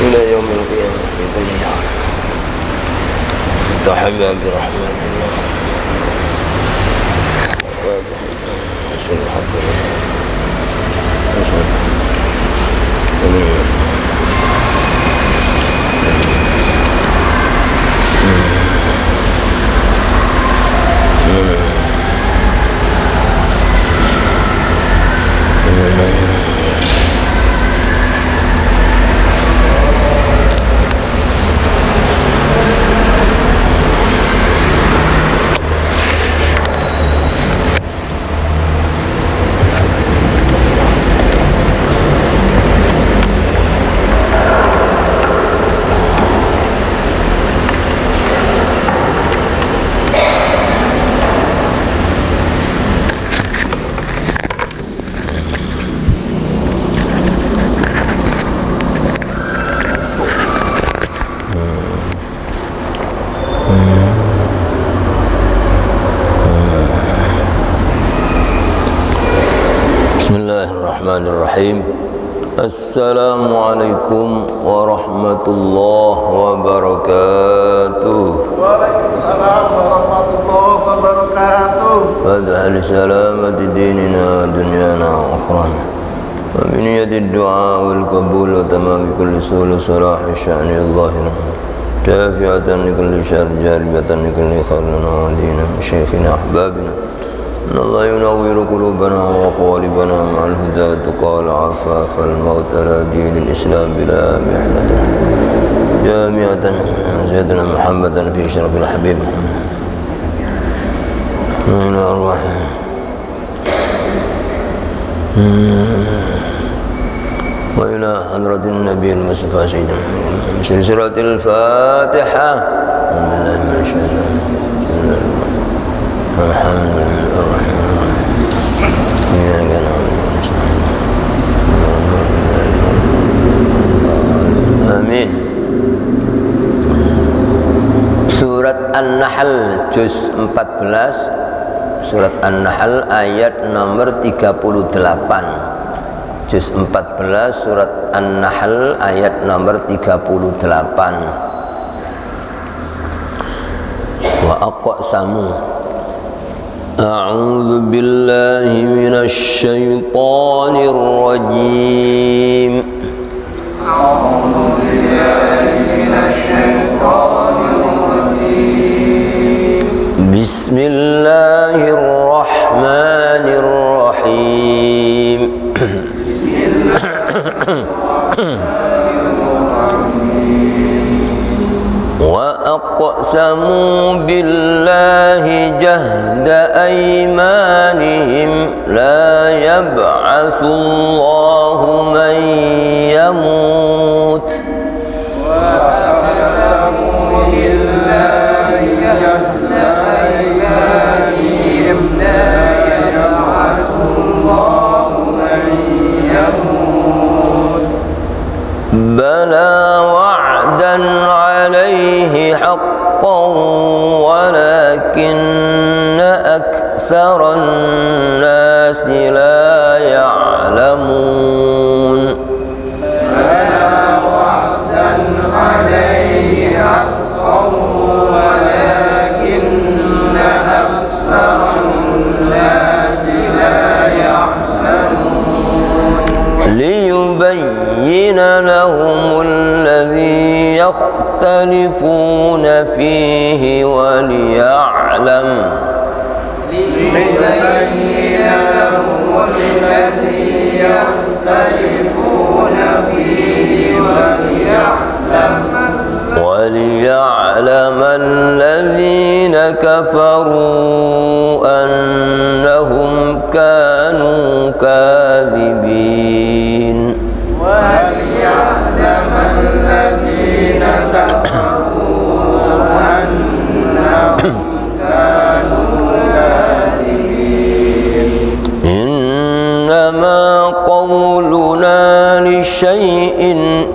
إلى يوم القيامة في كل يوم تحيا برحمة الله وأشهد الحق Bismillahirrahmanirrahim. Assalamualaikum warahmatullahi wabarakatuh. Waalaikumsalam warahmatullahi wabarakatuh. Fadhal salamati dinina dunyana wa akhrana. Wa min yadi du'a wal qabul wa tamam kulli sul salah sya'ni Allahina. Dafi'atan li kulli syarr jaribatan li kulli khairin wa dina syekhina ahbabina. Allah yunawwiru qulubana wa qalibana ma'al huda tuqal afafal maut ala dinil islam bila mihnatan jami'atan sayyidina Muhammadan fi syarafil habib min arwah wa ila hadratin nabiyil mustafa sayyidina silsilatil fatiha alhamdulillah ma syaitan alhamdulillah amin. Surat An-Nahl juz 14, surat An-Nahl ayat nomor 38. Juz 14 surat An-Nahl ayat nomor 38. Wa aqsamu A'udzu billahi minasy syaithanir rajim. A'udzu billahi minasy syaithanir rajim. Bismillahirrahmanirrahim. Wa aqsamu billahi jahda aymanihim la yab'atsullahu man yamut. Wa aqsamu billahi jahda aymanihim la yab'atsullahu man yamut. Bala wa'dan عليه حقا ولكن أكثر الناس لا يعلمون. بلى وعدا عليه حقا ولكن أكثر الناس لا يعلمون. ليبين لهم الذي يختلفون فيه وليعلم وليعلم الذين كفروا أنهم كانوا كاذبين. وليعلم الذين كفروا أنهم كانوا كاذبين. إنما قولنا لشيء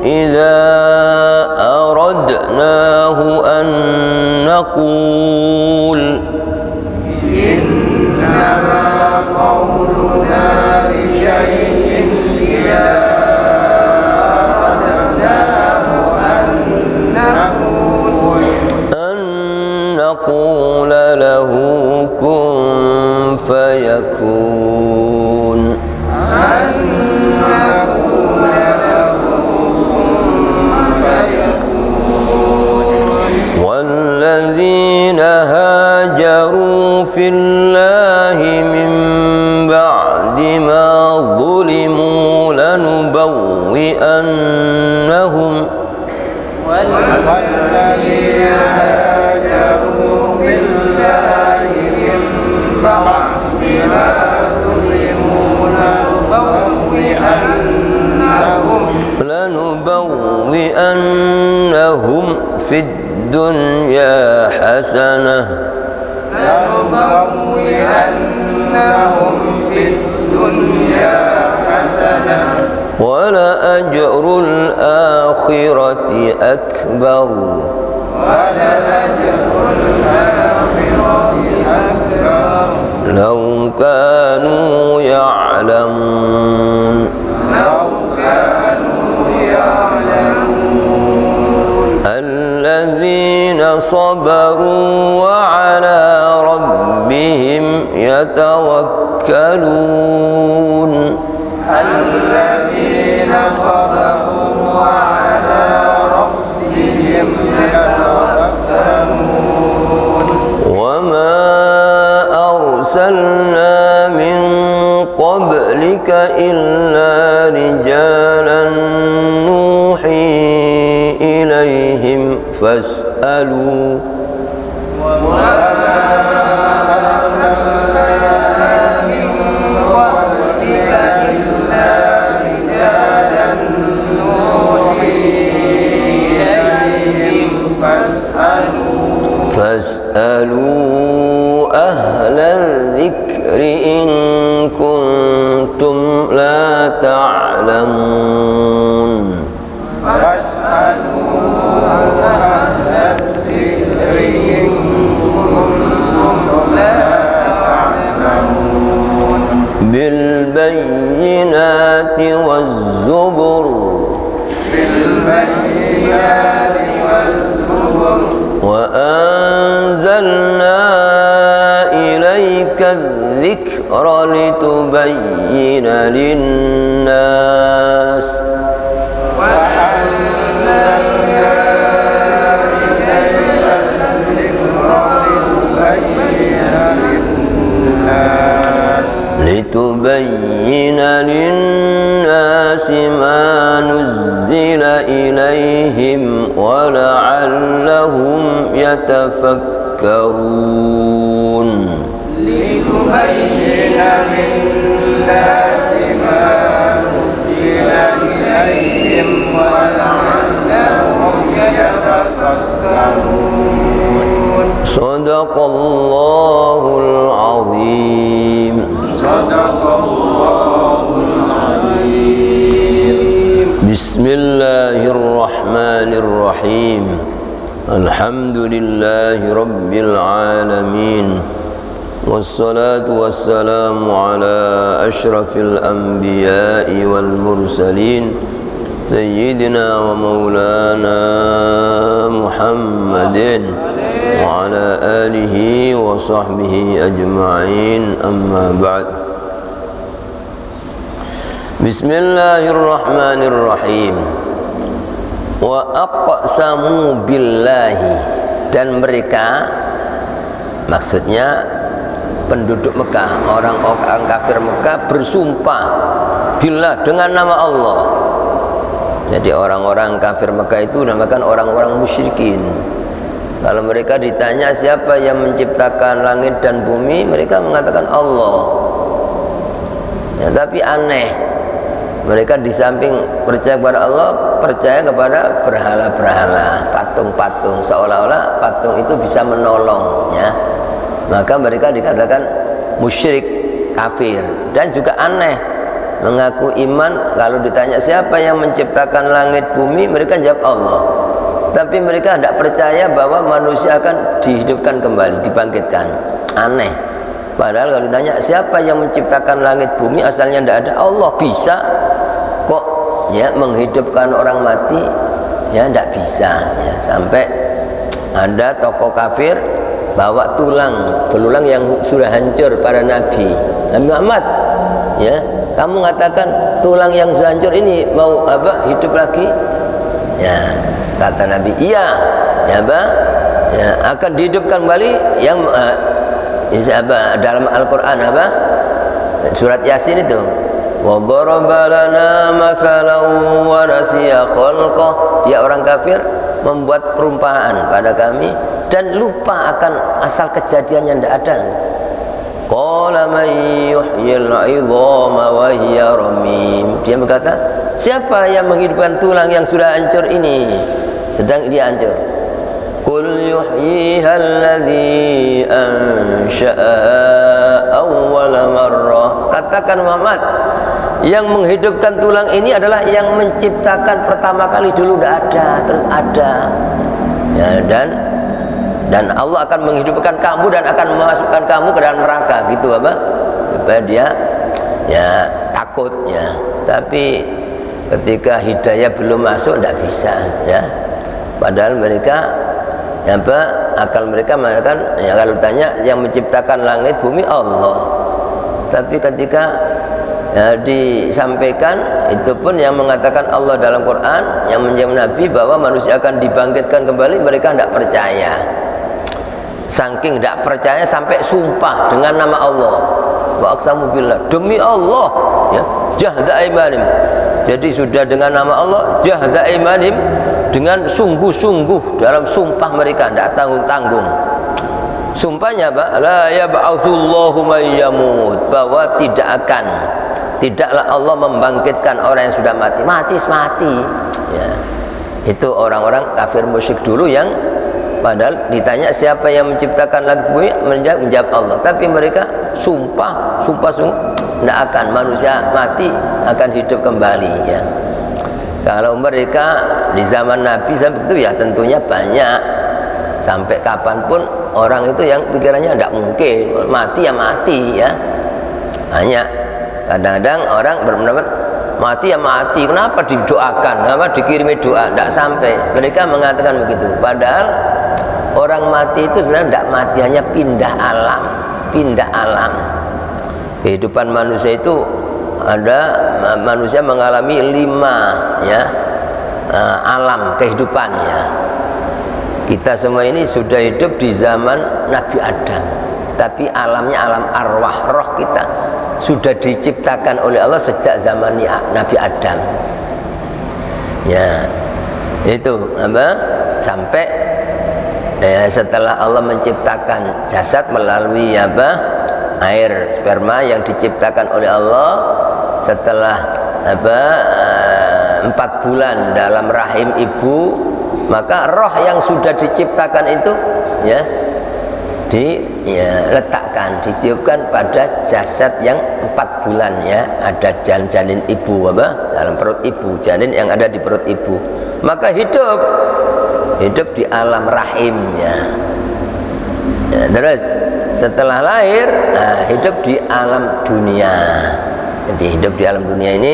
إذا أردناه أن نقول إنما قولنا لشيء إذا أردناه والذين هاجروا في الله من بعد ما ظلموا لنبوئنهم في الدنيا حسنة ولأجر الآخرة أكبر لو كانوا يعلمون الذين صبروا وعلى ربهم يتوكلون الذين صبروا وعلى ربهم يتوكلون وما أرسلنا من قبلك إلا رجالا نوحي إليهم فاسألوا فاسألوا أهل الذكر إن كنتم لا تعلمون بالبينات والزبر وأنزلنا إليك الذكر لتبين للناس لتبين للناس ما نزل إليهم ولعلهم يتفكرون لتبين للناس ما نزل إليهم ولعلهم يتفكرون صدق الله العظيم صدق الله العظيم بسم الله الرحمن الرحيم الحمد لله رب العالمين والصلاة والسلام على أشرف الأنبياء والمرسلين سيدنا ومولانا محمد وعلى آله وصحبه أجمعين أما بعد بسم الله الرحمن الرحيم wa aqsamu billahi, dan mereka, maksudnya penduduk Mekah, orang-orang kafir Mekah bersumpah billah, dengan nama Allah. Jadi orang-orang kafir Mekah itu dinamakan orang-orang musyrikin. Kalau mereka ditanya siapa yang menciptakan langit dan bumi, mereka mengatakan Allah. Ya, tapi aneh, mereka di samping percaya kepada Allah, percaya kepada berhala-berhala, patung-patung, seolah-olah patung itu bisa menolong, ya. Maka mereka dikatakan musyrik, kafir. Dan juga aneh, mengaku iman, kalau ditanya siapa yang menciptakan langit bumi, mereka jawab Allah. Tapi mereka tidak percaya bahwa manusia akan dihidupkan kembali, dibangkitkan. Aneh. Padahal kalau ditanya siapa yang menciptakan langit bumi, asalnya tidak ada, Allah bisa kok, ya, menghidupkan orang mati, ya tidak bisa, ya. Sampai ada tokoh kafir bawa tulang belulang yang sudah hancur para nabi. Nabi Muhammad, ya, kamu mengatakan tulang yang sudah hancur ini mau apa, hidup lagi? Ya, kata Nabi, iya, ya, ya, akan dihidupkan kembali yang apa, dalam Al-Quran apa, surat Yasin itu, wa daraba lana mathalan wa nasiya khalqah. Dia orang kafir membuat perumpamaan pada kami dan lupa akan asal kejadian yang tidak ada. Qala man yuhyil 'idhama wa hiya ramim. Dia berkata, siapa yang menghidupkan tulang yang sudah hancur ini sedang dia hancur? Qul yuhyiha alladhi ansha'a awwala marrah. Katakan Muhammad, yang menghidupkan tulang ini adalah yang menciptakan pertama kali, dulu tidak ada, terus ada ya, dan Allah akan menghidupkan kamu dan akan memasukkan kamu ke dalam neraka, gitu apa? Supaya dia ya takut ya. Tapi ketika hidayah belum masuk tidak bisa ya. Padahal mereka ya apa? Akal mereka mengatakan ya, kalau tanya yang menciptakan langit bumi Allah. Tapi ketika ya, disampaikan itu pun yang mengatakan Allah dalam Quran, yang menjadi Nabi bahwa manusia akan dibangkitkan kembali, mereka tidak percaya. Saking tidak percaya sampai sumpah dengan nama Allah. Wa aqsamu billah, demi Allah ya, jahda aimanim. Jadi sudah dengan nama Allah, jahda aimanim, dengan sungguh-sungguh dalam sumpah mereka, tidak tanggung-tanggung. Sumpahnya apa? La yab'atsullahu may yamut, bahwa tidaklah Allah membangkitkan orang yang sudah mati ya. Itu orang-orang kafir musyrik dulu yang padahal ditanya siapa yang menciptakan langit bumi, menjawab Allah. Tapi mereka sumpah tidak akan manusia mati akan hidup kembali ya. Kalau mereka di zaman Nabi sampai itu ya tentunya banyak, sampai kapanpun orang itu yang pikirannya tidak mungkin mati ya mati ya, banyak. Kadang-kadang orang berpendapat mati ya mati, kenapa didoakan, kenapa dikirimi doa, tidak sampai. Mereka mengatakan begitu, padahal orang mati itu sebenarnya tidak mati, hanya pindah alam. Kehidupan manusia itu ada, manusia mengalami 5 ya alam kehidupannya. Kita semua ini sudah hidup di zaman Nabi Adam, tapi alamnya alam arwah, roh kita sudah diciptakan oleh Allah sejak zaman Nabi Adam ya. Itu apa? Sampai setelah Allah menciptakan jasad melalui apa? Air sperma yang diciptakan oleh Allah setelah apa? 4 bulan dalam rahim ibu, maka roh yang sudah diciptakan itu ya diletakkan, ditiupkan pada jasad yang 4 bulan ya, ada janin ibu apa? Dalam perut ibu, janin yang ada di perut ibu, maka hidup di alam rahim ya. Terus setelah lahir hidup di alam dunia. Jadi hidup di alam dunia ini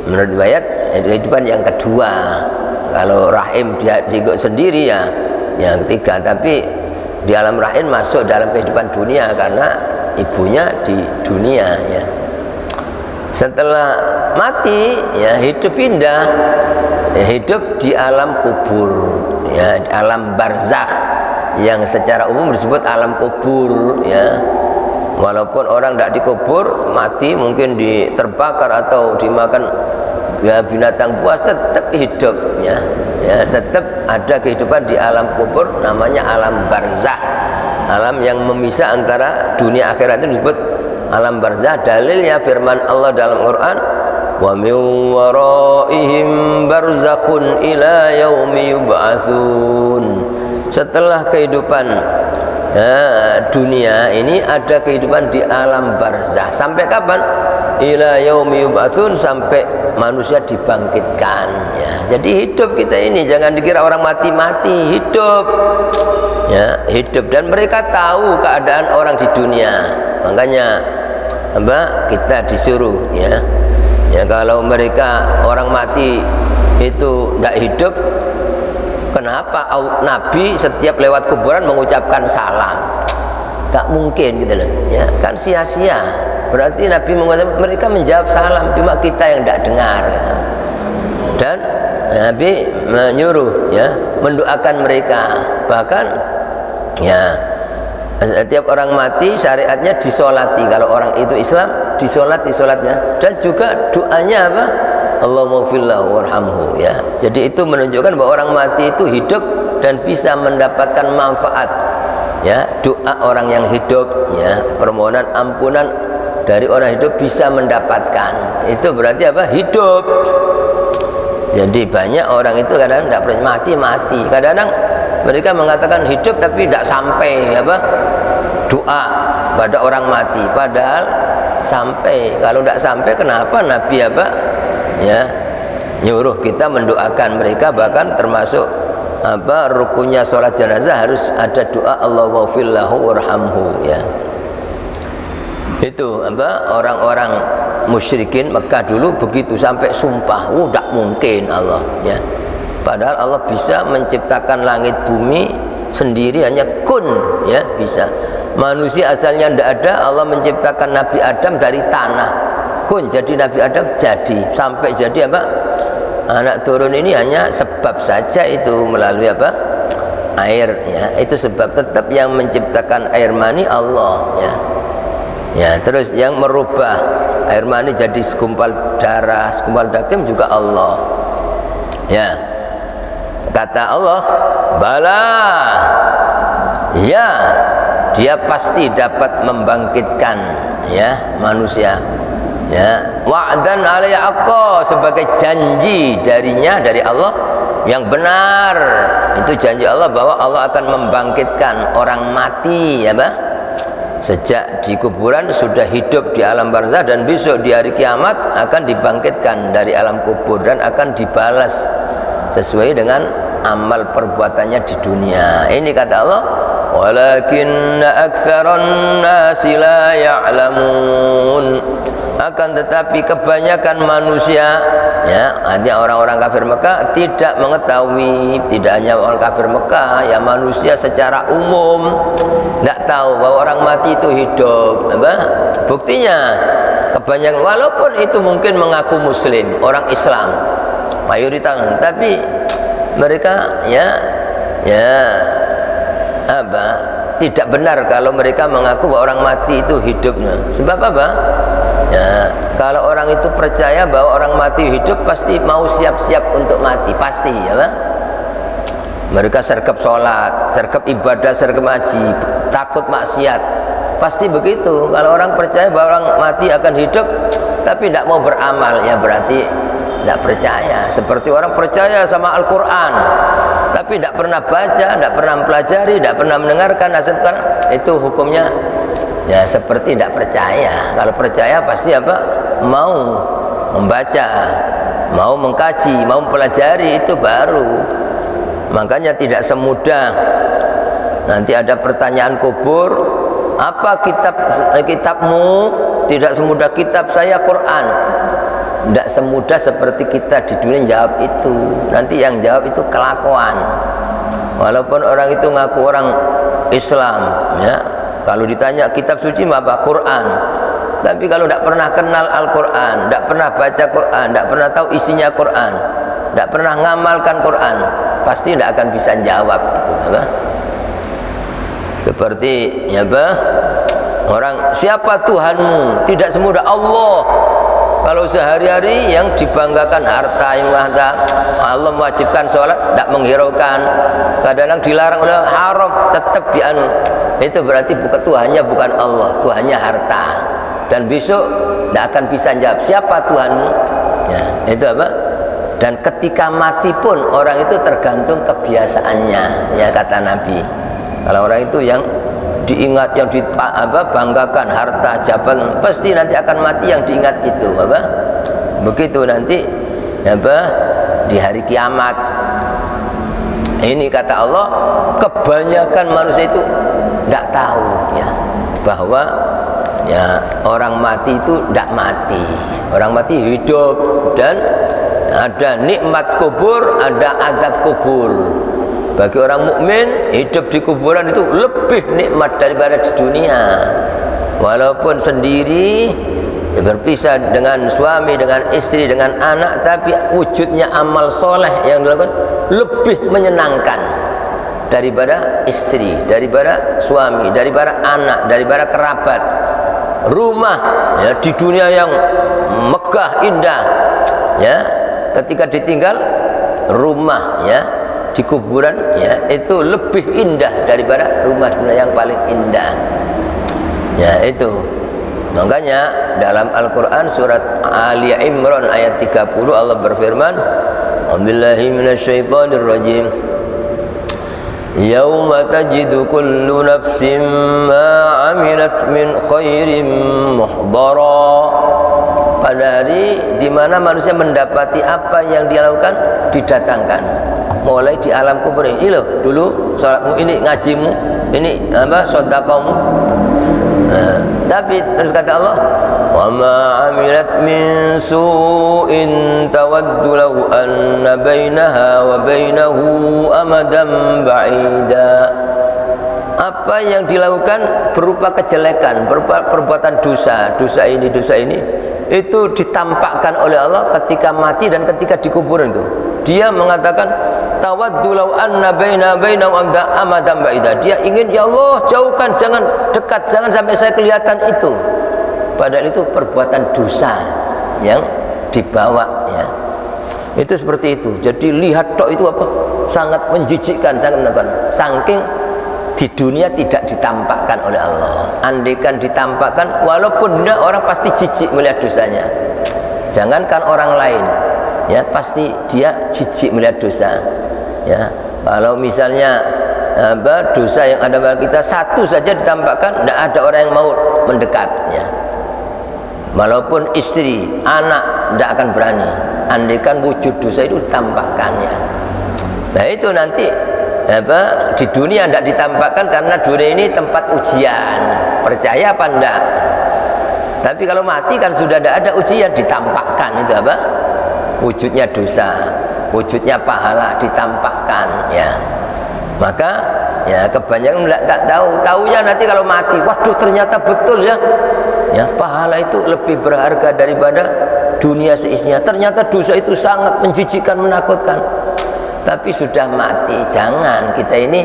menurut riwayat kehidupan yang kedua. Kalau rahim dia juga sendiri ya yang ketiga, tapi di alam rahim masuk dalam kehidupan dunia karena ibunya di dunia ya. Setelah mati ya hidup pindah ya, hidup di alam kubur ya, alam barzakh yang secara umum disebut alam kubur ya. Walaupun orang tidak dikubur, mati mungkin terbakar atau dimakan ya binatang buas, tetap hidup ya, tetap ada kehidupan di alam kubur, namanya alam barzakh, alam yang memisah antara dunia akhirat, itu disebut alam barzakh. Dalilnya firman Allah dalam Quran, wa min waraihim barzakhun ila yaumi yub'atsun. Setelah kehidupan dunia ini ada kehidupan di alam barzakh. Sampai kapan? Ila yaumi yub'atsun, sampai manusia dibangkitkan ya. Jadi hidup kita ini jangan dikira orang mati-mati, hidup ya, hidup. Dan mereka tahu keadaan orang di dunia, makanya apa kita disuruh ya kalau mereka orang mati itu tidak hidup, kenapa Nabi setiap lewat kuburan mengucapkan salam? Tak mungkin gitu loh ya, kan sia-sia. Berarti Nabi mengucapkan, mereka menjawab salam, cuma kita yang tidak dengar ya. Dan Nabi menyuruh ya mendoakan mereka. Bahkan ya setiap orang mati syariatnya disolati. Kalau orang itu Islam, disolati sholatnya. Dan juga doanya apa? Allahumma ighfir lahu warhamhu, ya. Jadi itu menunjukkan bahwa orang mati itu hidup dan bisa mendapatkan manfaat, ya. Doa orang yang hidup, ya, permohonan ampunan dari orang hidup bisa mendapatkan. Itu berarti apa? Hidup. Jadi banyak orang itu kadang-kadang tidak percaya mati. Kadang-kadang mereka mengatakan hidup tapi tidak sampai apa? Doa pada orang mati. Padahal sampai. Kalau tidak sampai, kenapa Nabi apa? Ya, nyuruh kita mendoakan mereka, bahkan termasuk apa? Rukunnya sholat jenazah harus ada doa Allahumma ighfir lahu warhamhu, ya. Itu apa? Orang-orang musyrikin Mekah dulu begitu sampai sumpah, tidak mungkin Allah, ya. Padahal Allah bisa menciptakan langit bumi sendiri, hanya kun, ya, bisa. Manusia asalnya tidak ada, Allah menciptakan Nabi Adam dari tanah, kun, jadi Nabi Adam jadi, sampai jadi apa? Anak turun ini hanya sebab saja, itu melalui apa? Air, ya. Itu sebab, tetap yang menciptakan air mani Allah, ya. Ya, terus yang merubah air mani jadi segumpal darah, segumpal daging juga Allah. Ya. Kata Allah, bala. Ya, dia pasti dapat membangkitkan, ya, manusia. Ya, wa'dan alayya aqqa, sebagai janji darinya, dari Allah yang benar. Itu janji Allah bahwa Allah akan membangkitkan orang mati, ya, Pak. Sejak di kuburan sudah hidup di alam barzah, dan besok di hari kiamat akan dibangkitkan dari alam kubur dan akan dibalas sesuai dengan amal perbuatannya di dunia. Ini kata Allah, walakinna aktsaran nasi la ya'lamun. Akan tetapi kebanyakan manusia, ya, hanya orang-orang kafir Mekah tidak mengetahui. Tidak hanya orang kafir Mekah, ya, manusia secara umum tidak tahu bahwa orang mati itu hidup, apa? Buktinya kebanyakan, walaupun itu mungkin mengaku muslim, orang Islam mayoritas, tapi mereka, ya, apa, tidak benar kalau mereka mengaku bahwa orang mati itu hidupnya. Sebab apa? Ya, kalau orang itu percaya bahwa orang mati hidup, pasti mau siap-siap untuk mati, pasti, ya, Pak? Mereka sergap sholat, sergap ibadah, sergap haji, takut maksiat, pasti begitu. Kalau orang percaya bahwa orang mati akan hidup tapi tidak mau beramal, ya berarti tidak percaya. Seperti orang percaya sama Al-Quran tapi tidak pernah baca, tidak pernah mempelajari, tidak pernah mendengarkan nasihat Quran, itu hukumnya, ya, seperti tidak percaya. Kalau percaya pasti apa? Mau membaca, mau mengkaji, mau mempelajari, itu baru. Makanya tidak semudah nanti ada pertanyaan kubur, apa kitabmu? Tidak semudah kitab saya Quran. Tidak semudah seperti kita di dunia jawab itu. Nanti yang jawab itu kelakuan. Walaupun orang itu ngaku orang Islam, ya, kalau ditanya kitab suci apa? Quran. Tapi kalau tidak pernah kenal Al-Quran, tidak pernah baca Quran, tidak pernah tahu isinya Quran, tidak pernah ngamalkan Quran, pasti tidak akan bisa jawab, apa? Seperti, ya, apa? Orang, siapa Tuhanmu? Tidak semudah Allah. Kalau sehari-hari yang dibanggakan harta, yang Allah mewajibkan sholat, tidak menghiraukan, kadang-kadang dilarang oleh haram, tetap dianu. Itu berarti bukan Tuhannya, bukan Allah, Tuhannya harta. Dan besok tidak akan bisa jawab siapa Tuhanmu, ya, itu apa? Dan ketika mati pun orang itu tergantung kebiasaannya, ya, kata Nabi. Kalau orang itu yang diingat, yang banggakan harta, jabatan, pasti nanti akan mati yang diingat itu, apa? Begitu nanti, apa? Di hari kiamat. Ini kata Allah, kebanyakan manusia itu tidak tahu, ya, bahwa, ya, orang mati itu tidak mati, orang mati hidup, dan ada nikmat kubur, ada azab kubur. Bagi orang mukmin, hidup di kuburan itu lebih nikmat daripada di dunia. Walaupun sendiri, berpisah dengan suami, dengan istri, dengan anak, tapi wujudnya amal soleh yang dilakukan lebih menyenangkan daripada istri, daripada suami, daripada anak, daripada kerabat. Rumah, ya, di dunia yang megah indah, ya ketika ditinggal rumah ya di kuburan ya itu lebih indah daripada rumah dunia yang paling indah. Ya itu. Makanya dalam Al-Qur'an surat Ali Imran ayat 30 Allah berfirman, "A'udzubillahi minasyaitonir rajim. Yauma tajidu kullu nafsin ma 'amilat min khairin muhdara." Pada hari di mana manusia mendapati apa yang dia lakukan didatangkan. Mulai di alam kubur ini loh, dulu salatmu, ini ngajimu, ini apa sedekahmu. Nah, tapi terus kata Allah, "Wa ma 'amilat min su'in tawaddu law anna bainaha wa bainahu amadan ba'ida." Apa yang dilakukan berupa kejelekan, berupa perbuatan dosa ini itu ditampakkan oleh Allah ketika mati dan ketika dikubur itu. Dia mengatakan tawaddu law anna bainahu amadan ba'ida. Dia ingin, ya Allah jauhkan, jangan dekat, jangan sampai saya kelihatan itu. Padahal itu perbuatan dosa yang dibawa ya. Itu seperti itu. Jadi lihat tok itu apa? Sangat menjijikkan, sangat menakutkan. Saking di dunia tidak ditampakkan oleh Allah. Andaikan ditampakkan, walaupun tidak, orang pasti jijik melihat dosanya. Jangankan orang lain, ya pasti dia jijik melihat dosa. Ya, kalau misalnya dosa yang ada pada kita satu saja ditampakkan, tidak ada orang yang mau mendekat. Ya, walaupun istri, anak tidak akan berani. Andaikan wujud dosa itu ditampakkannya. Nah itu nanti di dunia tidak ditampakkan karena dunia ini tempat ujian, percaya apa enggak. Tapi kalau mati kan sudah tidak ada ujian, ditampakkan itu apa? Wujudnya dosa, wujudnya pahala ditampakkan ya. Maka ya kebanyakan tidak tahu, taunya nanti kalau mati, waduh ternyata betul ya. Ya, pahala itu lebih berharga daripada dunia seisinya. Ternyata dosa itu sangat menjijikkan, menakutkan. Tapi sudah mati, jangan kita ini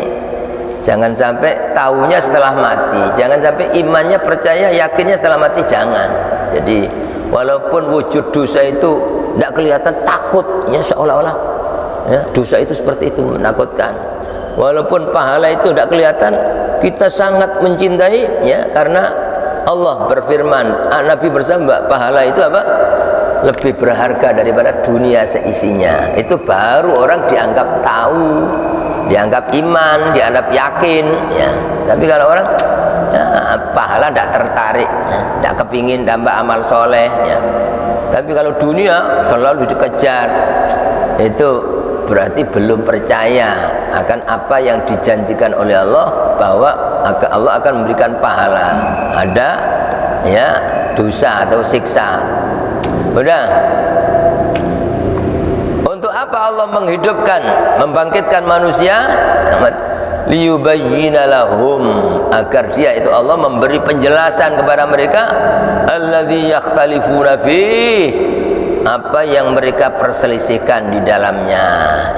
jangan sampai tahunya setelah mati, jangan sampai imannya percaya yakinnya setelah mati, jangan. Jadi walaupun wujud dosa itu tidak kelihatan, takut ya, seolah-olah ya, dosa itu seperti itu menakutkan. Walaupun pahala itu tidak kelihatan, kita sangat mencintai ya, karena Allah berfirman, Nabi bersabda, pahala itu apa? Lebih berharga daripada dunia seisinya. Itu baru orang dianggap tahu, dianggap iman, dianggap yakin ya. Tapi kalau orang ya, pahala tidak tertarik ya, tidak kepingin tambah amal soleh ya. Tapi kalau dunia selalu dikejar, itu berarti belum percaya akan apa yang dijanjikan oleh Allah, bahwa Allah akan memberikan pahala, ada ya dosa atau siksa. Udah. Untuk apa Allah menghidupkan, membangkitkan manusia? Liyubayyina lahum, agar dia itu Allah memberi penjelasan kepada mereka alladzi yakhtalifuna fih, apa yang mereka perselisihkan di dalamnya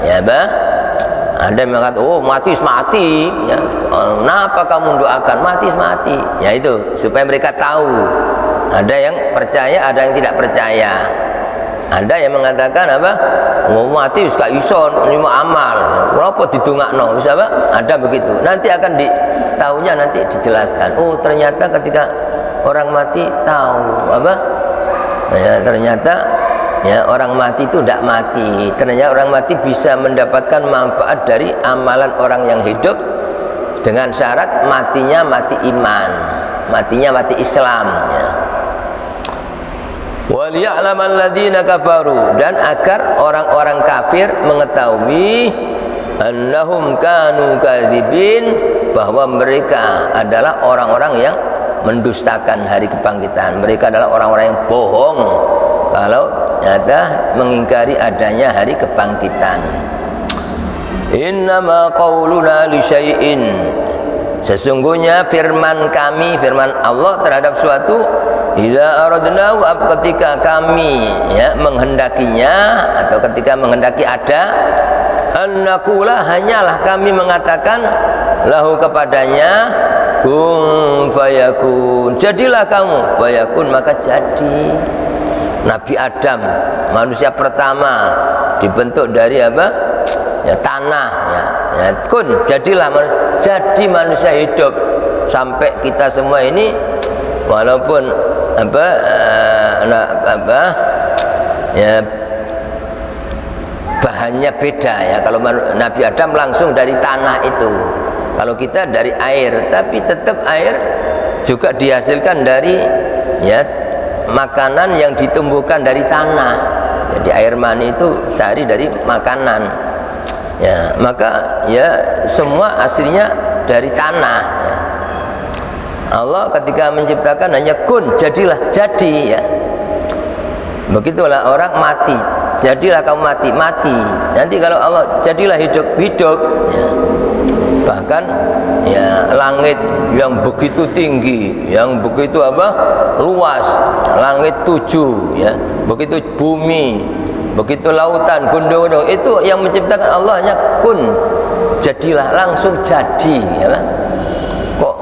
ya bah. Ada yang mengatakan, oh mati mati ya. Kenapa kamu doakan mati mati? Ya itu supaya mereka tahu. Ada yang percaya, ada yang tidak percaya. Ada yang mengatakan apa? Mau mati suka ison, lima amal. Berapa ditungakno, bisa apa? Ada begitu. Nanti akan tahunya nanti dijelaskan. Oh ternyata ketika orang mati tahu apa? Ya, ternyata ya orang mati itu tidak mati. Ternyata orang mati bisa mendapatkan manfaat dari amalan orang yang hidup, dengan syarat matinya mati iman, matinya mati Islam ya. Waliya'lamal ladzina kafaru, dan agar orang-orang kafir mengetahui annahum kanu kadzibin, bahwa mereka adalah orang-orang yang mendustakan hari kebangkitan. Mereka adalah orang-orang yang bohong kalau nyata mengingkari adanya hari kebangkitan. Innama qauluna li syai'in, sesungguhnya firman kami, firman Allah terhadap suatu, idza aradnahu, ketika kami ya menghendakinya, atau ketika menghendaki ada, annaqula, hanyalah kami mengatakan lahu kepadanya, kun fayakun, jadilah kamu, fayakun maka jadi. Nabi Adam, manusia pertama dibentuk dari apa? Ya tanah, ya kun, jadilah jadi manusia hidup. Sampai kita semua ini walaupun ya bahannya beda ya. Kalau Nabi Adam langsung dari tanah itu, kalau kita dari air, tapi tetap air juga dihasilkan dari ya makanan yang ditumbuhkan dari tanah. Jadi air mani itu sehari dari makanan ya, maka ya semua aslinya dari tanah ya. Allah ketika menciptakan hanya kun, jadilah, jadi ya. Begitulah orang mati, jadilah kamu mati. Nanti kalau Allah jadilah hidup ya. Bahkan ya langit yang begitu tinggi, yang begitu luas, langit 7 ya, begitu bumi, begitu lautan, gunung-gunung, itu yang menciptakan Allah hanya kun, jadilah, langsung jadi ya. Kok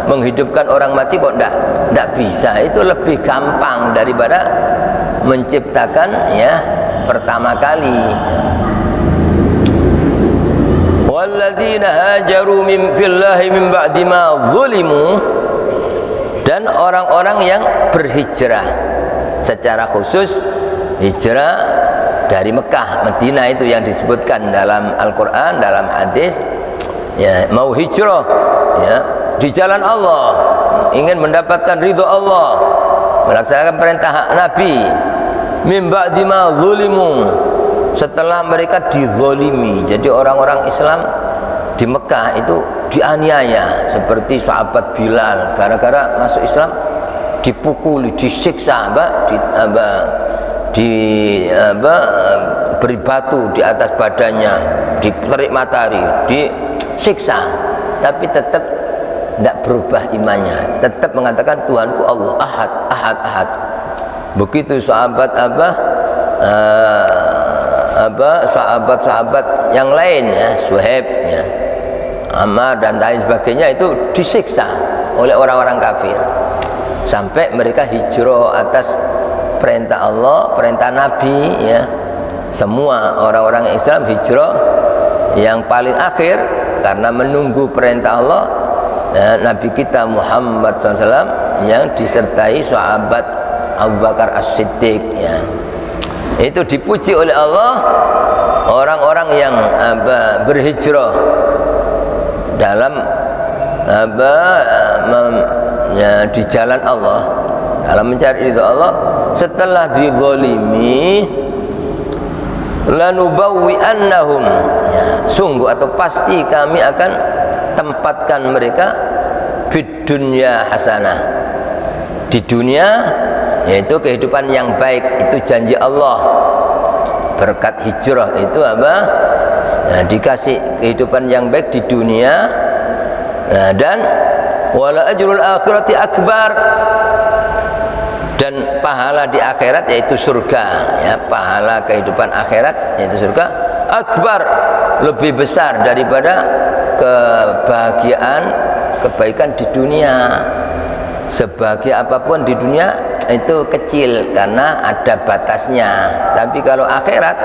menghidupkan orang mati kok enggak bisa? Itu lebih gampang daripada menciptakan ya pertama kali. Walladzina hajaru min fillahi min ba'di ma zulimu, dan orang-orang yang berhijrah secara khusus, hijrah dari Mekah, Madinah, itu yang disebutkan dalam Al-Quran, dalam hadis ya, mau hijrah ya di jalan Allah, ingin mendapatkan ridho Allah, melaksanakan perintah Nabi, min ba'di ma zulimu, setelah mereka dizolimi. Jadi orang-orang Islam di Mekah itu dianiaya, seperti sahabat Bilal, gara-gara masuk Islam dipukuli, disiksa, beri batu di atas badannya, diterik matahari, disiksa, tapi tetap tidak berubah imannya, tetap mengatakan Tuhanku Allah Ahad, Ahad, Ahad. Begitu sahabat sahabat-sahabat yang lain ya, Suhaib ya, Ammar dan lain sebagainya, itu disiksa oleh orang-orang kafir sampai mereka hijrah atas perintah Allah, perintah Nabi ya. Semua orang-orang Islam hijrah yang paling akhir karena menunggu perintah Allah ya, Nabi kita Muhammad SAW yang disertai sahabat Abu Bakar As-Siddiq ya. Itu dipuji oleh Allah, orang-orang yang berhijrah dalam ya, di jalan Allah, dalam mencari ridho Allah, setelah dizalimi, lanubawwi'annahum ya, sungguh atau pasti kami akan tempatkan mereka fid dunya hasanah, di dunia, yaitu kehidupan yang baik. Itu janji Allah, berkat hijrah itu nah, dikasih kehidupan yang baik di dunia, nah, dan wala ajrul akhirati akbar, dan pahala di akhirat yaitu surga ya, pahala kehidupan akhirat yaitu surga akbar, lebih besar daripada kebahagiaan kebaikan di dunia. Sebahagia apapun di dunia itu kecil karena ada batasnya, tapi kalau akhirat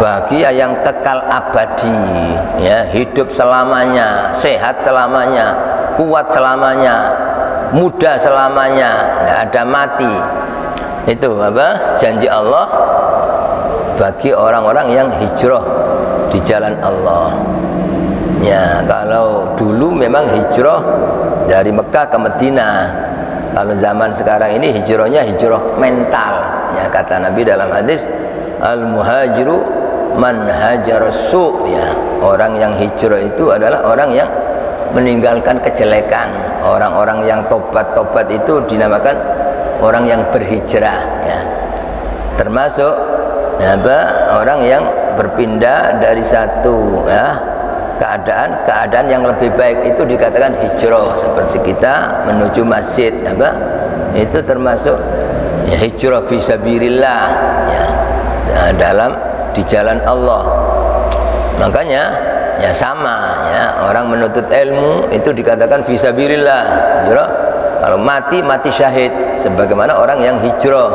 bahagia yang kekal abadi ya, hidup selamanya, sehat selamanya, kuat selamanya, muda selamanya, tidak ada mati. Itu janji Allah bagi orang-orang yang hijrah di jalan Allah ya. Kalau dulu memang hijrah dari Mekah ke Madinah, kalau zaman sekarang ini hijrahnya hijrah mental ya. Kata Nabi dalam hadis, al muhajiru man hajar su ya, orang yang hijrah itu adalah orang yang meninggalkan kejelekan. Orang-orang yang tobat itu dinamakan orang yang berhijrah ya. Termasuk orang yang berpindah dari satu ya, keadaan yang lebih baik, itu dikatakan hijrah. Seperti kita menuju masjid itu termasuk ya, hijrah fisabilillah ya, dalam di jalan Allah. Makanya ya sama ya, orang menuntut ilmu itu dikatakan fisabilillah, hijrah Kalau mati syahid, sebagaimana orang yang hijrah.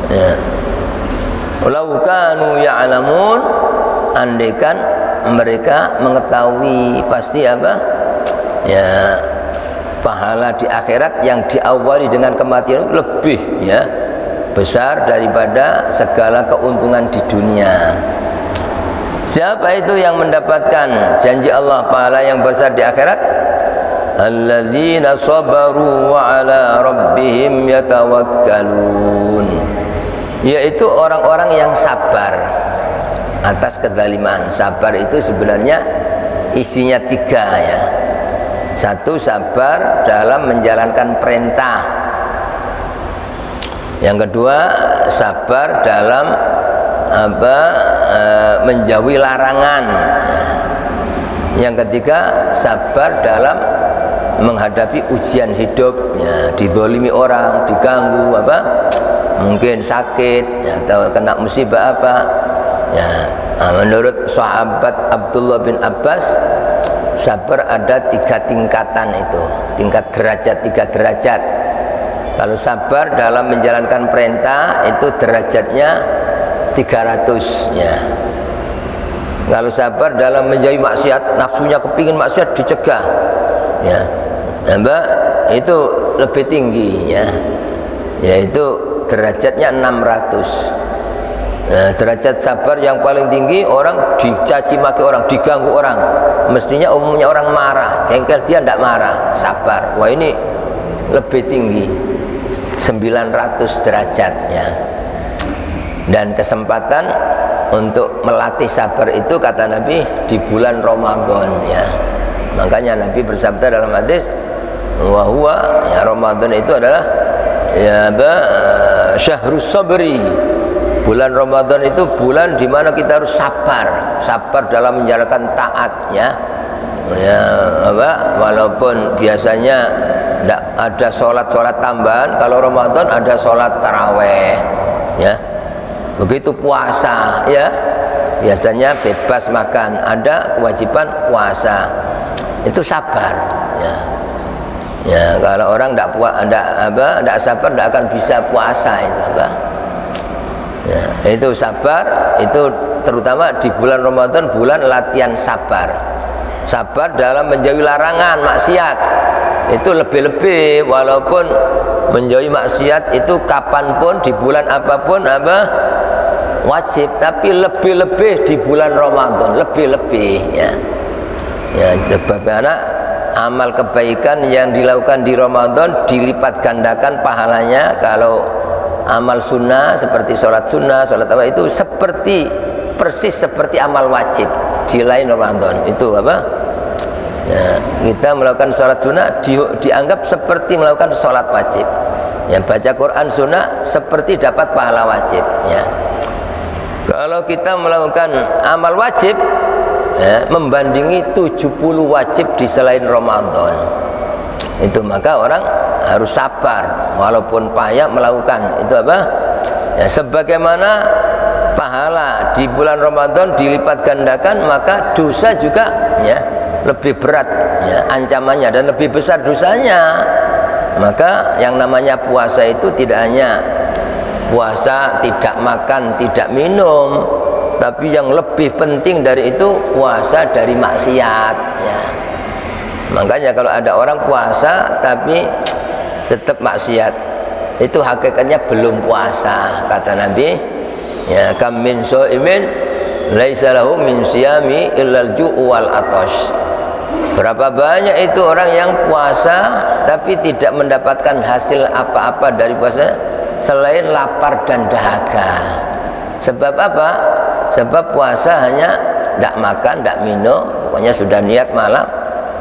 Ya. Walau kanu ya'lamun, andaikan mereka mengetahui pasti apa? Ya, pahala di akhirat yang diawali dengan kematian lebih ya besar daripada segala keuntungan di dunia. Siapa itu yang mendapatkan janji Allah pahala yang besar di akhirat? Alladzina sabaru wa ala rabbihim yatawakkalun, yaitu orang-orang yang sabar atas kezaliman. Sabar itu sebenarnya isinya 3 ya. 1, sabar dalam menjalankan perintah. Yang kedua, sabar dalam menjauhi larangan. Yang ketiga, sabar dalam menghadapi ujian hidup ya, dizalimi orang, diganggu mungkin sakit ya, atau kena musibah ya. Menurut sahabat Abdullah bin Abbas, sabar ada 3 tingkatan itu, tingkat derajat, 3 derajat. Kalau sabar dalam menjalankan perintah itu derajatnya 300 ya. Kalau sabar dalam menjauhi maksiat, nafsunya kepingin maksiat dicegah ya, itu lebih tinggi ya, yaitu derajatnya 600. Nah, derajat sabar yang paling tinggi, orang dicaci maki orang, diganggu orang, mestinya umumnya orang marah, jengkel, dia tidak marah, sabar. Wah, ini lebih tinggi, 900 derajat ya. Dan kesempatan untuk melatih sabar itu kata Nabi di bulan Ramadan ya. Makanya Nabi bersabda dalam hadis, wa huwa ya, Ramadan itu adalah ya syahrus sabri. Bulan Ramadan itu bulan di mana kita harus sabar, sabar dalam menjalankan taat ya. Ya, walaupun biasanya tidak ada sholat tambahan, kalau Ramadan ada sholat taraweh ya. Begitu puasa ya, biasanya bebas makan, ada kewajiban puasa, itu sabar ya. Ya, kalau orang tidak sabar tidak akan bisa puasa itu ya, itu sabar, itu terutama di bulan Ramadan, bulan latihan sabar. Sabar dalam menjauhi larangan maksiat itu lebih-lebih, walaupun menjauhi maksiat itu kapanpun di bulan apapun wajib, tapi lebih-lebih di bulan Ramadan, lebih-lebih ya. Ya, sebagaimana amal kebaikan yang dilakukan di Ramadan dilipat gandakan pahalanya. Kalau amal sunnah seperti sholat sunnah, sholat itu persis seperti amal wajib di lain Ramadan. Itu ya, kita melakukan sholat sunnah dianggap seperti melakukan sholat wajib. Yang baca Quran sunnah seperti dapat pahala wajib ya. Kalau kita melakukan amal wajib ya, membandingi 70 wajib di selain Ramadan, itu maka orang harus sabar walaupun payah melakukan itu ya, sebagaimana pahala di bulan Ramadan dilipat gandakan, maka dosa juga ya lebih berat ya ancamannya dan lebih besar dosanya. Maka yang namanya puasa itu tidak hanya puasa tidak makan tidak minum, tapi yang lebih penting dari itu puasa dari maksiat ya. Makanya kalau ada orang puasa tapi tetap maksiat, itu hakikatnya belum puasa. Kata Nabi ya, kam min shaimin laisa lahu min siyami illal ju'u wal atash. Berapa banyak itu orang yang puasa tapi tidak mendapatkan hasil apa-apa dari puasa selain lapar dan dahaga. Sebab apa? Sebab puasa hanya tidak makan, tidak minum, pokoknya sudah niat malam,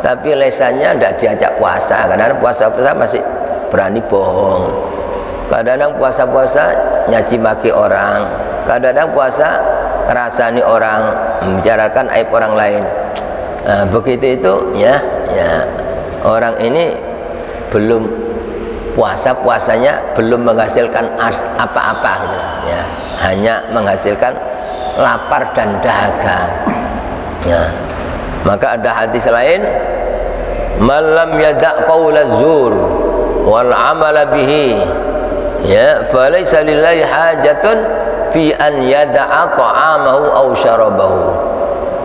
tapi lesannya tidak diajak puasa. Kadang-kadang puasa-puasa masih berani bohong, kadang-kadang puasa-puasa nyaci maki orang, kadang-kadang puasa ngerasani orang, membicarakan aib orang lain. Nah, begitu itu ya orang ini belum puasanya belum menghasilkan apa-apa gitu ya, hanya menghasilkan lapar dan dahaga ya. Maka ada hadis lain man lam yada' qaula zur wal amala bihi, ya, falaysa lillahi hajatun fi an yada'a ta'amahu aw syarabahu.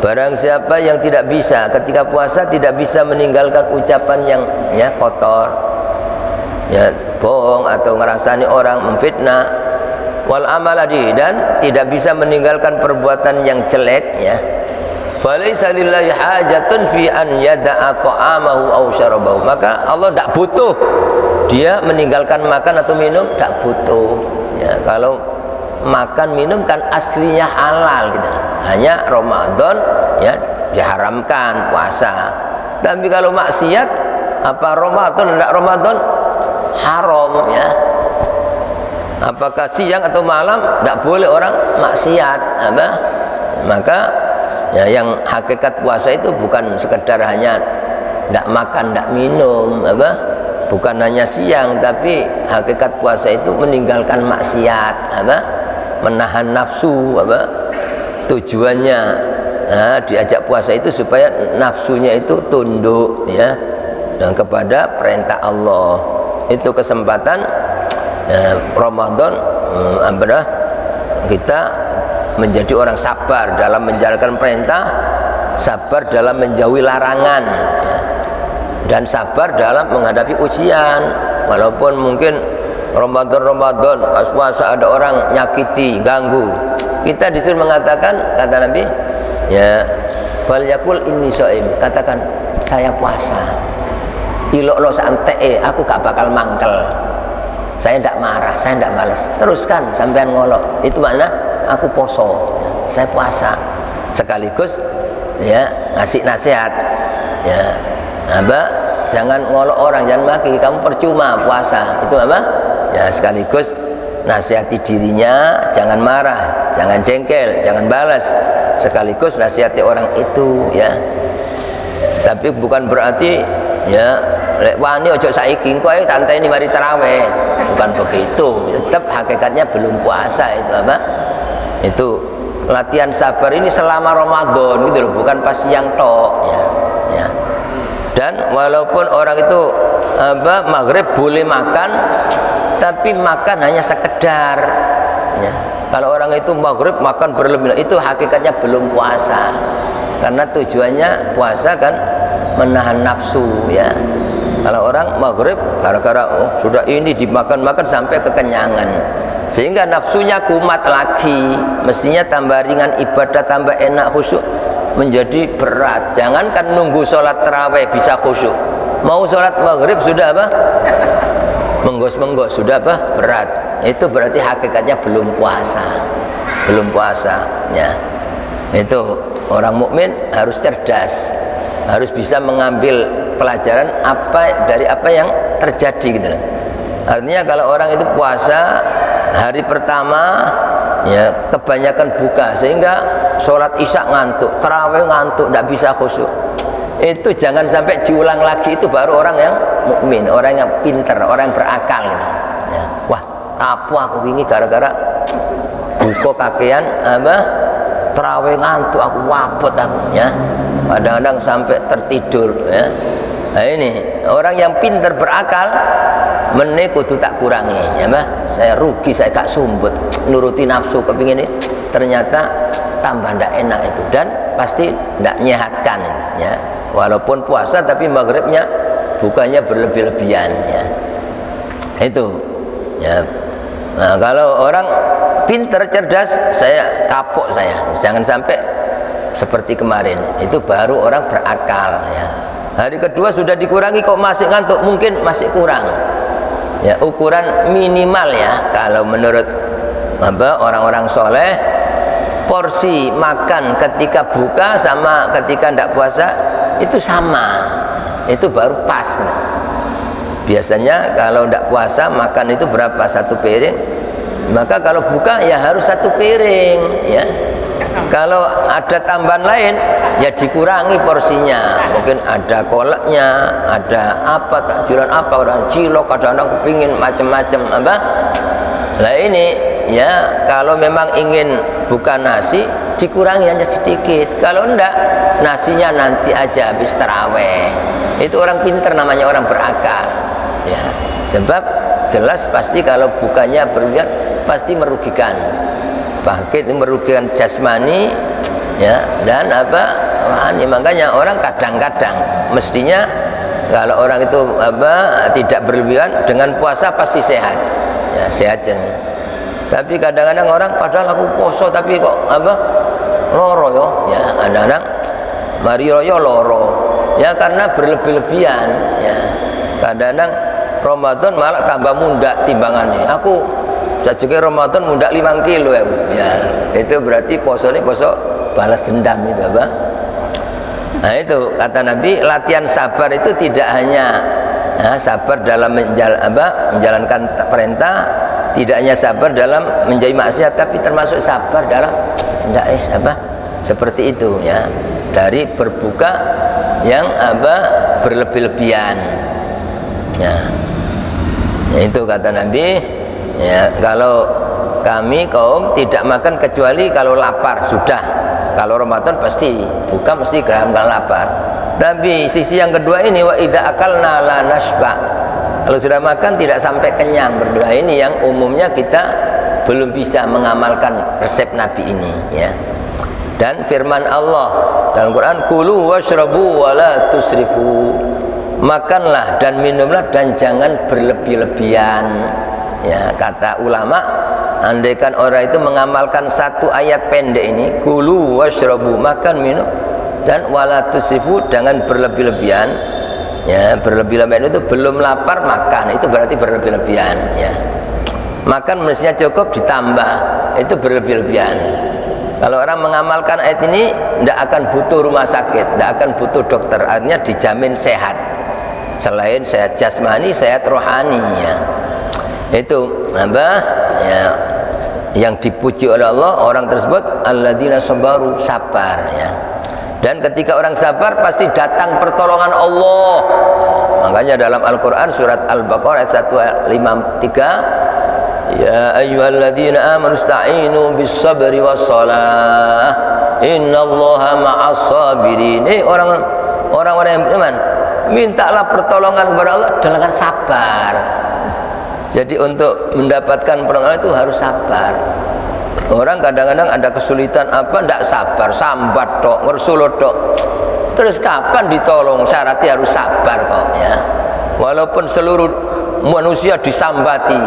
Barang siapa yang tidak bisa ketika puasa, tidak bisa meninggalkan ucapan yang ya kotor, ya bohong atau ngerasani orang, memfitnah, wal amaladi, dan tidak bisa meninggalkan perbuatan yang jelek, ya, falaysa lillahi hajatun fi an yada'a ta'amahu aw syarabahu, maka Allah tidak butuh dia meninggalkan makan atau minum, tidak butuh, ya. Kalau makan minum kan aslinya halal gitu. Hanya Ramadan ya diharamkan puasa. Tapi kalau maksiat, apa Ramadan tidak Ramadan haram, ya. Apakah siang atau malam tidak boleh orang maksiat, apa? Maka ya yang hakikat puasa itu bukan sekedar hanya tidak makan, tidak minum, apa? Bukan hanya siang, tapi hakikat puasa itu meninggalkan maksiat, apa? Menahan nafsu, apa? Tujuannya diajak puasa itu supaya nafsunya itu tunduk, ya, dan kepada perintah Allah. Itu kesempatan Ramadan, kita menjadi orang sabar dalam menjalankan perintah, sabar dalam menjauhi larangan, ya, dan sabar dalam menghadapi ujian. Walaupun mungkin Ramadan pas puasa ada orang nyakiti, ganggu, kita disuruh mengatakan, kata Nabi, ya, fal yakul inni shaim, katakan saya puasa, ilok lo santai, aku gak bakal mangkel, saya tidak marah, saya tidak balas, teruskan sampean ngolok, itu makna aku poso, ya, saya puasa, sekaligus ya ngasih nasihat, ya, apa, jangan ngolok orang, jangan maki, kamu percuma puasa, itu apa, ya, sekaligus nasihati dirinya, jangan marah, jangan jengkel, jangan balas, sekaligus nasihati orang itu, ya. Tapi bukan berarti ya lek wani ojo saiki engko ae santai ini mari tarawih, bukan begitu. Tetap hakikatnya belum puasa, itu apa? Itu latihan sabar ini selama Ramadan gitu loh, bukan pas siang tok, ya. Ya. Dan walaupun orang itu apa maghrib boleh makan, tapi makan hanya sekedar, ya. Kalau orang itu maghrib makan berlebihan, itu hakikatnya belum puasa, karena tujuannya puasa kan menahan nafsu, ya. Kalau orang maghrib gara-gara sudah ini dimakan-makan sampai kekenyangan, sehingga nafsunya kumat lagi, mestinya tambah ringan ibadah, tambah enak, khusyuk, menjadi berat. Jangankan nunggu sholat tarawih bisa khusyuk, mau sholat maghrib sudah apa? Menggos-menggos, sudah apa? Berat. Itu berarti hakikatnya belum puasa, belum puasa, ya. Itu orang mukmin harus cerdas, harus bisa mengambil pelajaran apa dari apa yang terjadi, gitu loh. Artinya kalau orang itu puasa hari pertama, ya kebanyakan buka, sehingga sholat isya ngantuk, tarawih ngantuk, tidak bisa khusyuk, itu jangan sampai diulang lagi. Itu baru orang yang mukmin, orang yang pinter, orang yang berakal, gitu. Ya. Wah, apa aku ini gara-gara buka kakean apa tarawih ngantuk, aku wapot aku, ya. Kadang-kadang sampai tertidur, ya. Nah ini orang yang pinter berakal, menekudu tak kurangi, ya mbah, saya rugi, saya gak sumbut nuruti nafsu kepingin ini, ternyata tambah ndak enak itu, dan pasti ndak nyehatkan, ya. Walaupun puasa tapi maghribnya bukannya berlebih-lebihan, ya. Itu, ya. Nah, kalau orang pinter cerdas, saya kapok, saya jangan sampai seperti kemarin. Itu baru orang berakal, ya. Hari kedua sudah dikurangi kok masih ngantuk, mungkin masih kurang, ya. Ukuran minimal, ya, kalau menurut apa orang-orang soleh, porsi makan ketika buka sama ketika tidak puasa itu sama, itu baru pas. Biasanya kalau tidak puasa makan itu berapa? 1 piring. Maka kalau buka ya harus 1 piring, ya. Kalau ada tambahan lain ya dikurangi porsinya. Mungkin ada kolaknya, ada apa, takjulan apa, orang cilok, kadang-kadang kepingin macam-macam apa. Nah ini, ya, kalau memang ingin buka nasi dikurangi hanya sedikit. Kalau enggak, nasinya nanti aja habis taraweh. Itu orang pinter namanya, orang berakal. Ya, sebab jelas pasti kalau bukannya berlebihan pasti merugikan. Bahkan merugikan jasmani, ya, dan apa? Rohani. Makanya orang kadang-kadang mestinya kalau orang itu tidak berlebihan dengan puasa pasti sehat. Ya, sehat jenis. Tapi kadang-kadang orang padahal aku poso tapi kok loro yo, ya kadang-kadang mari royo loro, ya karena berlebih-lebihan, ya kadang-kadang Ramadan malah tambah mundak timbangannya. Aku juga Ramadan mundak 5 kilo ya, itu berarti poso balas dendam itu apa? Nah itu kata Nabi, latihan sabar itu tidak hanya sabar dalam menjalankan perintah, tidak hanya sabar dalam menjauhi maksiat, tapi termasuk sabar dalam seperti itu ya, dari berbuka yang berlebih-lebihan ya. Itu kata Nabi ya, kalau kami kaum tidak makan kecuali kalau lapar sudah. Kalau Ramadan pasti buka mesti kalau lapar. Tapi sisi yang kedua ini, wa idza akalna la nashba. Kalau sudah makan tidak sampai kenyang berdua. Ini yang umumnya kita belum bisa mengamalkan resep Nabi ini ya. Dan firman Allah dalam Quran, kulu washrabu wa la tusrifu. Makanlah dan minumlah dan jangan berlebih-lebihan. Ya, kata ulama, andaikan orang itu mengamalkan satu ayat pendek ini, kulu washrabu, makan minum, dan wala tusrifu, jangan berlebih-lebihan. Ya, berlebih-lebihan itu belum lapar makan, itu berarti berlebih-lebihan ya. Makan mestinya cukup ditambah, itu berlebih-lebihan. Kalau orang mengamalkan ayat ini tidak akan butuh rumah sakit, tidak akan butuh dokter, artinya dijamin sehat. Selain sehat jasmani, sehat rohani ya. Itu ya, yang dipuji oleh Allah orang tersebut alladzina sabaru, sabar ya. Dan ketika orang sabar pasti datang pertolongan Allah. Makanya dalam Al-Quran surat Al-Baqarah ayat 153, ya ayyuhalladzina amanu ista'inu bis-sabri was-shalah innallaha ma'as-sabirin. Orang-orang yang beriman, mintalah pertolongan kepada Allah dengan sabar. Jadi untuk mendapatkan pertolongan itu harus sabar. Orang kadang-kadang ada kesulitan ndak sabar, sambat tok, ngersulot tok. Terus kapan ditolong? Syaratnya harus sabar kok ya. Walaupun seluruh manusia disambati,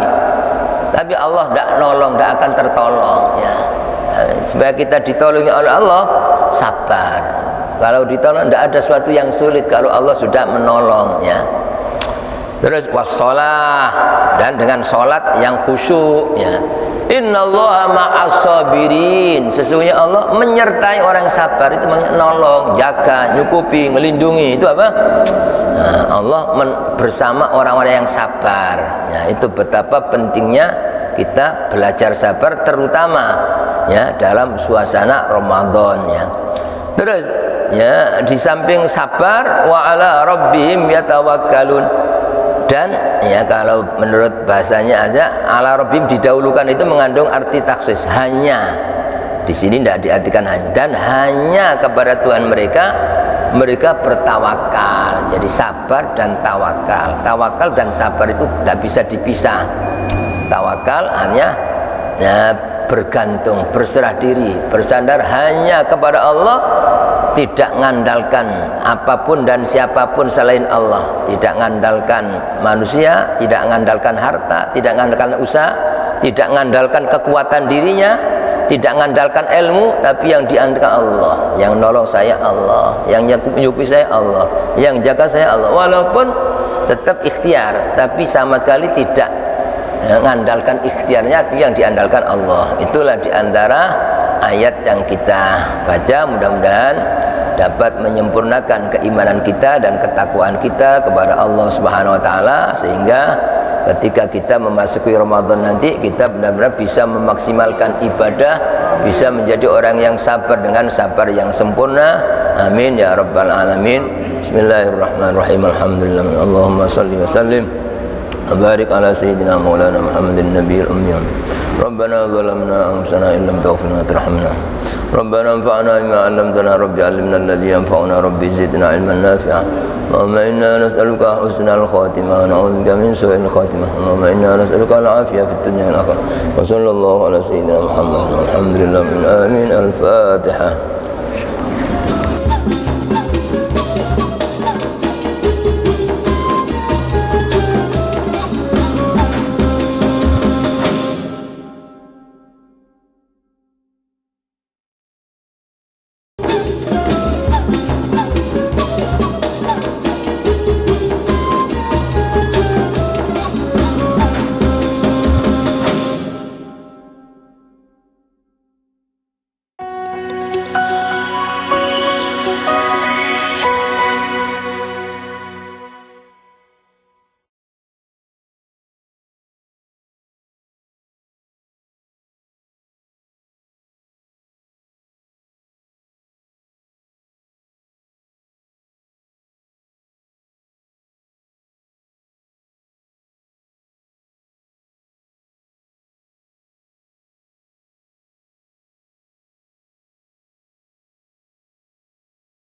tapi Allah ndak nolong, ndak akan tertolong ya. Supaya kita ditolongi oleh Allah, sabar. Kalau ditolong ndak ada sesuatu yang sulit kalau Allah sudah menolong ya. Terus wassalah, dan dengan sholat yang khusyuk ya. Innallaha ma'as-sabirin, sesungguhnya Allah menyertai orang sabar. Itu menolong, jaga, nyukupi, melindungi. Itu apa? Nah, Allah bersama orang-orang yang sabar ya. Itu betapa pentingnya kita belajar sabar, terutama ya dalam suasana Ramadan ya. Terus ya, di samping sabar, wa ala rabbihim yatawakkalun. Dan ya kalau menurut bahasanya aja ala rabbihim didahulukan itu mengandung arti taksis, hanya. Di sini tidak diartikan hanya, dan hanya kepada Tuhan mereka bertawakal. Jadi sabar dan tawakal. Tawakal dan sabar itu tidak bisa dipisah. Tawakal hanya ya, bergantung, berserah diri, bersandar hanya kepada Allah, tidak mengandalkan apapun dan siapapun selain Allah, tidak mengandalkan manusia, tidak mengandalkan harta, tidak mengandalkan usaha, tidak mengandalkan kekuatan dirinya, tidak mengandalkan ilmu, tapi yang diandalkan Allah. Yang nolong saya Allah, yang menyukupi saya Allah, yang jaga saya Allah. Walaupun tetap ikhtiar, tapi sama sekali tidak mengandalkan ikhtiarnya, tapi yang diandalkan Allah. Itulah diantara ayat yang kita baca, mudah-mudahan dapat menyempurnakan keimanan kita dan ketakwaan kita kepada Allah Subhanahu wa taala, sehingga ketika kita memasuki Ramadan nanti kita benar-benar bisa memaksimalkan ibadah, bisa menjadi orang yang sabar dengan sabar yang sempurna. Amin ya rabbal alamin. Bismillahirrahmanirrahim. Alhamdulillah. Allahumma shalli wa sallim barik ala sayyidina maulana Muhammadin nabiyil ummi. Rabbana zalamna anfusana illam taghfir lana wa tarhamna ربنا انفعنا بما علمتنا رب علمنا الذي ينفعنا رب زدنا علما نافعا اللهم إنا نسألك حسن الخاتمة ونعوذ بك من سوء الخاتمة اللهم إنا نسألك العافية في الدنيا والآخرة وصلى الله على سيدنا محمد والحمد لله من آمين. الفاتحة.